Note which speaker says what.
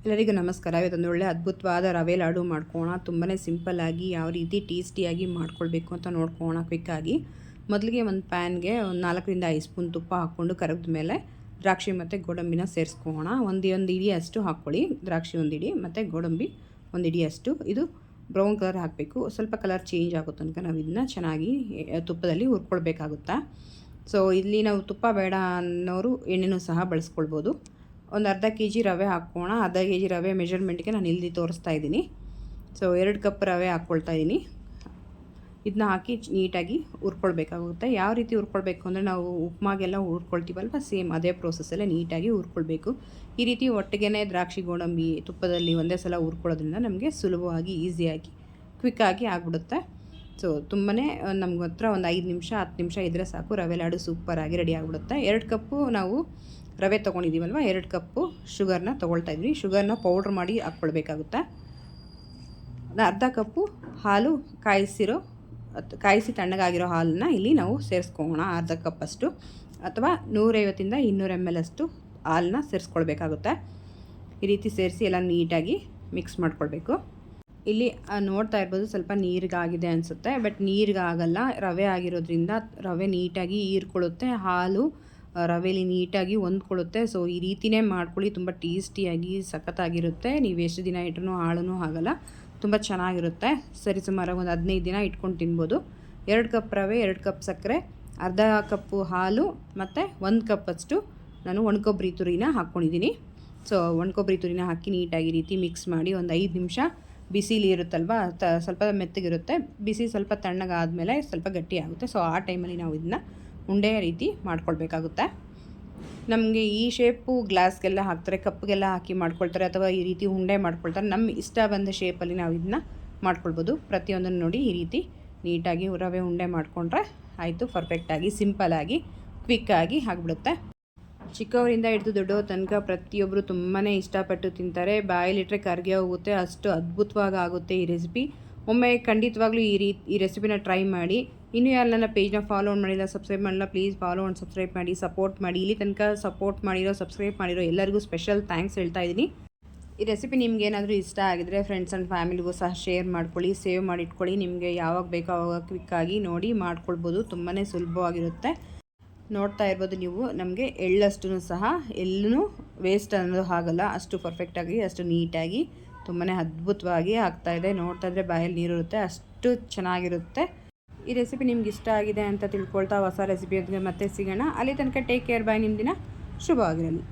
Speaker 1: ಎಲ್ಲರಿಗೂ ನಮಸ್ಕಾರ. ಇವತ್ತೊಂದು ಒಳ್ಳೆ ಅದ್ಭುತವಾದ ರವೆ ಲಾಡು ಮಾಡ್ಕೊಳ್ಳೋಣ. ತುಂಬಾ ಸಿಂಪಲ್ಲಾಗಿ ಯಾವ ರೀತಿ ಟೇಸ್ಟಿಯಾಗಿ ಮಾಡ್ಕೊಳ್ಬೇಕು ಅಂತ ನೋಡ್ಕೊಳ್ಳೋಣ ಕ್ವಿಕ್ಕಾಗಿ. ಮೊದಲಿಗೆ ಒಂದು ಪ್ಯಾನ್ಗೆ ಒಂದು 4ರಿಂದ 5 ಸ್ಪೂನ್ ತುಪ್ಪ ಹಾಕ್ಕೊಂಡು ಕರಗಿದ ಮೇಲೆ ದ್ರಾಕ್ಷಿ ಮತ್ತು ಗೋಡಂಬಿನ ಸೇರಿಸ್ಕೊಳ್ಳೋಣ. ಒಂದು ಇಡಿಯಷ್ಟು ಹಾಕ್ಕೊಳ್ಳಿ. ದ್ರಾಕ್ಷಿ ಒಂದು ಇಡಿ ಮತ್ತು ಗೋಡಂಬಿ ಒಂದು ಇಡಿಯಷ್ಟು. ಇದು ಬ್ರೌನ್ ಕಲರ್ ಹಾಕಬೇಕು. ಸ್ವಲ್ಪ ಕಲರ್ ಚೇಂಜ್ ಆಗೋ ತನಕ ನಾವು ಇದನ್ನ ಚೆನ್ನಾಗಿ ತುಪ್ಪದಲ್ಲಿ ಹುರ್ಕೊಳ್ಬೇಕಾಗುತ್ತಾ. ಸೊ ಇಲ್ಲಿ ನಾವು ತುಪ್ಪ ಬೇಡ ಅನ್ನೋರು ಎಣ್ಣೆನೂ ಸಹ ಬಳಸ್ಕೊಳ್ಬೋದು. ಒಂದು ಅರ್ಧ kg ರವೆ ಹಾಕ್ಕೋಣ. ಅರ್ಧ kg ರವೆ ಮೆಜರ್ಮೆಂಟ್ಗೆ ನಾನು ಇಲ್ಲಿ ತೋರಿಸ್ತಾ ಇದ್ದೀನಿ. ಸೊ 2 ಕಪ್ ರವೆ ಹಾಕ್ಕೊಳ್ತಾ ಇದ್ದೀನಿ. ಇದನ್ನ ಹಾಕಿ ನೀಟಾಗಿ ಹುರ್ಕೊಳ್ಬೇಕಾಗುತ್ತೆ. ಯಾವ ರೀತಿ ಹುರ್ಕೊಳ್ಬೇಕು ಅಂದರೆ ನಾವು ಉಪ್ಮಾಗೆಲ್ಲ ಹುರ್ಕೊಳ್ತೀವಲ್ವ, ಸೇಮ್ ಅದೇ ಪ್ರೋಸೆಸ್ಸಲ್ಲೇ ನೀಟಾಗಿ ಹುರ್ಕೊಳ್ಬೇಕು. ಈ ರೀತಿ ಒಟ್ಟಿಗೆ ದ್ರಾಕ್ಷಿ ಗೋಡಂಬಿ ತುಪ್ಪದಲ್ಲಿ ಒಂದೇ ಸಲ ಹುರ್ಕೊಳ್ಳೋದ್ರಿಂದ ನಮಗೆ ಸುಲಭವಾಗಿ ಈಸಿಯಾಗಿ ಕ್ವಿಕ್ಕಾಗಿ ಆಗಿಬಿಡುತ್ತೆ. ಸೊ ತುಂಬಾ ನಮ್ಗೆ ಹತ್ರ ಒಂದು 5 ನಿಮಿಷ 10 ನಿಮಿಷ ಇದ್ದರೆ ಸಾಕು, ರವೆ ಲಾಡು ಸೂಪರಾಗಿ ರೆಡಿ ಆಗಿಬಿಡುತ್ತೆ. 2 ಕಪ್ಪು ನಾವು ರವೆ ತೊಗೊಂಡಿದ್ದೀವಲ್ವ, 2 ಕಪ್ಪು ಶುಗರ್ನ ತೊಗೊಳ್ತಾ ಇದ್ವಿ. ಶುಗರ್ನ ಪೌಡ್ರ್ ಮಾಡಿ ಹಾಕ್ಕೊಳ್ಬೇಕಾಗುತ್ತೆ. ಅರ್ಧ ಕಪ್ಪು ಹಾಲು ಕಾಯಿಸಿ ತಣ್ಣಗಾಗಿರೋ ಹಾಲನ್ನ ಇಲ್ಲಿ ನಾವು ಸೇರಿಸ್ಕೊಳ್ಳೋಣ. ಅರ್ಧ ಕಪ್ಪಷ್ಟು ಅಥವಾ 150ರಿಂದ 200 ml ಅಷ್ಟು ಹಾಲನ್ನ ಸೇರಿಸ್ಕೊಳ್ಬೇಕಾಗುತ್ತೆ. ಈ ರೀತಿ ಸೇರಿಸಿ ಎಲ್ಲ ನೀಟಾಗಿ ಮಿಕ್ಸ್ ಮಾಡ್ಕೊಳ್ಬೇಕು. ಇಲ್ಲಿ ನೋಡ್ತಾ ಇರ್ಬೋದು ಸ್ವಲ್ಪ ನೀರಿಗಾಗಿದೆ ಅನಿಸುತ್ತೆ, ಬಟ್ ನೀರಿಗಾಗಲ್ಲ. ರವೆ ಆಗಿರೋದ್ರಿಂದ ರವೆ ನೀಟಾಗಿ ಹೀರ್ಕೊಳ್ಳುತ್ತೆ, ಹಾಲು ರವೆಲಿ ನೀಟಾಗಿ ಹೊಂದ್ಕೊಳ್ಳುತ್ತೆ. ಸೊ ಈ ರೀತಿಯೇ ಮಾಡ್ಕೊಳ್ಳಿ, ತುಂಬ ಟೇಸ್ಟಿಯಾಗಿ ಸಖತ್ತಾಗಿರುತ್ತೆ. ನೀವು ಎಷ್ಟು ದಿನ ಇಟ್ರೂ ಹಾಳೂ ಆಗಲ್ಲ, ತುಂಬ ಚೆನ್ನಾಗಿರುತ್ತೆ. ಸರಿಸುಮಾರಾಗಿ ಒಂದು 15 ದಿನ ಇಟ್ಕೊಂಡು ತಿನ್ಬೋದು. 2 ಕಪ್ ರವೆ, 2 ಕಪ್ ಸಕ್ಕರೆ, ಅರ್ಧ ಕಪ್ಪು ಹಾಲು ಮತ್ತು 1 ಕಪ್ಪಷ್ಟು ನಾನು ಒಣಕೊಬ್ಬರಿ ತುರಿನ ಹಾಕ್ಕೊಂಡಿದ್ದೀನಿ. ಸೊ ಒಣಕೊಬ್ಬರಿ ತುರಿನ ಹಾಕಿ ನೀಟಾಗಿ ರೀತಿ ಮಿಕ್ಸ್ ಮಾಡಿ ಒಂದು 5 ನಿಮಿಷ ಬಿಸಿಲಿ ಇರುತ್ತಲ್ವ, ಸ್ವಲ್ಪ ಮೆತ್ತಗಿರುತ್ತೆ. ಬಿಸಿ ಸ್ವಲ್ಪ ತಣ್ಣಗಾದಮೇಲೆ ಸ್ವಲ್ಪ ಗಟ್ಟಿ ಆಗುತ್ತೆ. ಸೊ ಆ ಟೈಮಲ್ಲಿ ನಾವು ಇದನ್ನ ಉಂಡೆ ರೀತಿ ಮಾಡ್ಕೊಳ್ಬೇಕಾಗುತ್ತೆ. ನಮಗೆ ಈ ಶೇಪು ಗ್ಲಾಸ್ಗೆಲ್ಲ ಹಾಕ್ತಾರೆ, ಕಪ್ಗೆಲ್ಲ ಹಾಕಿ ಮಾಡ್ಕೊಳ್ತಾರೆ, ಅಥವಾ ಈ ರೀತಿ ಉಂಡೆ ಮಾಡ್ಕೊಳ್ತಾರೆ. ನಮ್ಮ ಇಷ್ಟ ಬಂದ ಶೇಪಲ್ಲಿ ನಾವು ಇದನ್ನ ಮಾಡ್ಕೊಳ್ಬೋದು. ಪ್ರತಿಯೊಂದನ್ನು ನೋಡಿ ಈ ರೀತಿ ನೀಟಾಗಿ ರವೆ ಉಂಡೆ ಮಾಡಿಕೊಂಡ್ರೆ ಆಯಿತು. ಪರ್ಫೆಕ್ಟಾಗಿ ಸಿಂಪಲ್ಲಾಗಿ ಕ್ವಿಕ್ಕಾಗಿ ಆಗಿಬಿಡುತ್ತೆ. ಚಿಕ್ಕವರಿಂದ ಹಿಡಿದು ದೊಡ್ಡವ್ರ ತನಕ ಪ್ರತಿಯೊಬ್ಬರು ತುಂಬಾ ಇಷ್ಟಪಟ್ಟು ತಿಂತಾರೆ. ಬಾಯಲ್ಲಿಟ್ಟರೆ ಕರಗೆ ಹೋಗುತ್ತೆ, ಅಷ್ಟು ಅದ್ಭುತವಾಗಿ ಆಗುತ್ತೆ ಈ ರೆಸಿಪಿ. ಒಮ್ಮೆ ಖಂಡಿತವಾಗ್ಲೂ ಈ ರೆಸಿಪಿನ ಟ್ರೈ ಮಾಡಿ. ಇನ್ನೂ ಯಾರು ನನ್ನ ಪೇಜ್ನ ಫಾಲೋ ಮಾಡಿಲ್ಲ, ಸಬ್ಸ್ಕ್ರೈಬ್ ಮಾಡಿಲ್ಲ, ಪ್ಲೀಸ್ ಫಾಲೋ ಆ್ಯಂಡ್ ಸಬ್ಸ್ಕ್ರೈಬ್ ಮಾಡಿ, ಸಪೋರ್ಟ್ ಮಾಡಿ. ಇಲ್ಲಿ ತನಕ ಸಪೋರ್ಟ್ ಮಾಡಿರೋ, ಸಬ್ಸ್ಕ್ರೈಬ್ ಮಾಡಿರೋ ಎಲ್ಲರಿಗೂ ಸ್ಪೆಷಲ್ ಥ್ಯಾಂಕ್ಸ್ ಹೇಳ್ತಾ ಇದ್ದೀನಿ. ಈ ರೆಸಿಪಿ ನಿಮ್ಗೆ ಏನಾದರೂ ಇಷ್ಟ ಆಗಿದ್ರೆ ಫ್ರೆಂಡ್ಸ್ ಆ್ಯಂಡ್ ಫ್ಯಾಮಿಲಿಗೂ ಸಹ ಶೇರ್ ಮಾಡ್ಕೊಳ್ಳಿ, ಸೇವ್ ಮಾಡಿ ಇಟ್ಕೊಳ್ಳಿ. ನಿಮಗೆ ಯಾವಾಗ ಬೇಕೋ ಆವಾಗ ಕ್ವಿಕ್ಕಾಗಿ ನೋಡಿ ಮಾಡ್ಕೊಳ್ಬೋದು. ತುಂಬಾ ಸುಲಭವಾಗಿರುತ್ತೆ. ನೋಡ್ತಾ ಇರ್ಬೋದು ನೀವು, ನಮಗೆ ಎಳ್ಳಷ್ಟು ಸಹ ಎಲ್ಲೂ ವೇಸ್ಟ್ ಅನ್ನೋದು ಆಗಲ್ಲ. ಅಷ್ಟು ಪರ್ಫೆಕ್ಟಾಗಿ, ಅಷ್ಟು ನೀಟಾಗಿ, ತುಂಬಾ ಅದ್ಭುತವಾಗಿ ಆಗ್ತಾಯಿದೆ. ನೋಡ್ತಾ ಇದ್ರೆ ಬಾಯಲ್ಲಿ ನೀರಿರುತ್ತೆ, ಅಷ್ಟು ಚೆನ್ನಾಗಿರುತ್ತೆ. ಈ ರೆಸಿಪಿ ನಿಮ್ಗೆ ಇಷ್ಟ ಆಗಿದೆ ಅಂತ ತಿಳ್ಕೊಳ್ತಾ ಹೊಸ ರೆಸಿಪಿಯೊಂದಿಗೆ ಮತ್ತೆ ಸಿಗೋಣ. ಅಲ್ಲಿ ತನಕ ಟೇಕ್ ಕೇರ್, ಬಾಯ್. ನಿಮ್ಮ ದಿನ ಶುಭವಾಗಿರಲಿ.